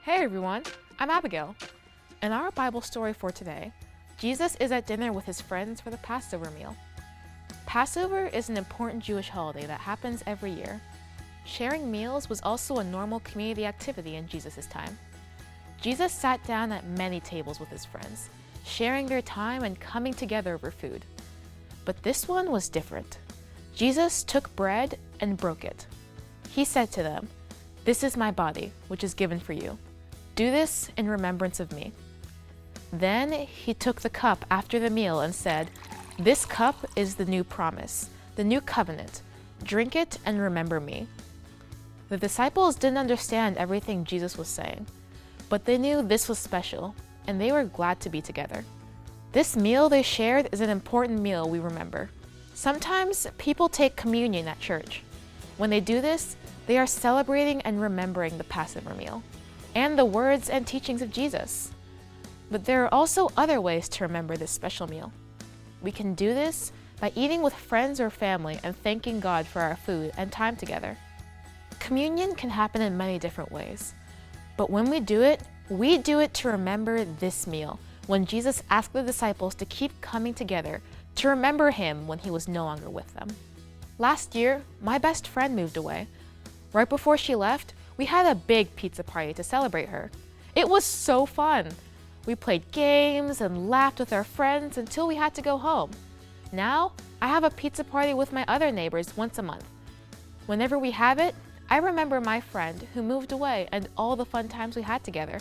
Hey everyone, I'm Abigail. In our Bible story for today, Jesus is at dinner with his friends for the Passover meal. Passover is an important Jewish holiday that happens every year. Sharing meals was also a normal community activity in Jesus' time. Jesus sat down at many tables with his friends, sharing their time and coming together over food. But this one was different. Jesus took bread and broke it. He said to them, "This is my body, which is given for you. Do this in remembrance of me." Then he took the cup after the meal and said, "This cup is the new promise, the new covenant. Drink it and remember me." The disciples didn't understand everything Jesus was saying, but they knew this was special, and they were glad to be together. This meal they shared is an important meal we remember. Sometimes people take communion at church. When they do this, they are celebrating and remembering the Passover meal and the words and teachings of Jesus. But there are also other ways to remember this special meal. We can do this by eating with friends or family and thanking God for our food and time together. Communion can happen in many different ways, but when we do it to remember this meal, when Jesus asked the disciples to keep coming together to remember him when he was no longer with them. Last year, my best friend moved away. Right before she left, we had a big pizza party to celebrate her. It was so fun. We played games and laughed with our friends until we had to go home. Now, I have a pizza party with my other neighbors once a month. Whenever we have it, I remember my friend who moved away and all the fun times we had together.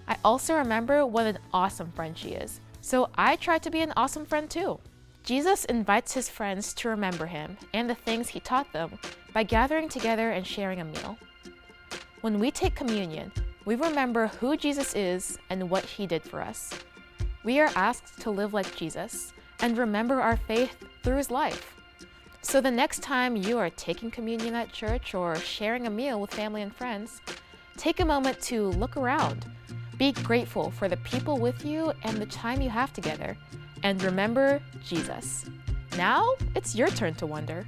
I also remember what an awesome friend she is, so I try to be an awesome friend too. Jesus invites his friends to remember him and the things he taught them by gathering together and sharing a meal. When we take communion, we remember who Jesus is and what he did for us. We are asked to live like Jesus and remember our faith through his life. So the next time you are taking communion at church or sharing a meal with family and friends, take a moment to look around. Be grateful for the people with you and the time you have together, and remember Jesus. Now it's your turn to wonder.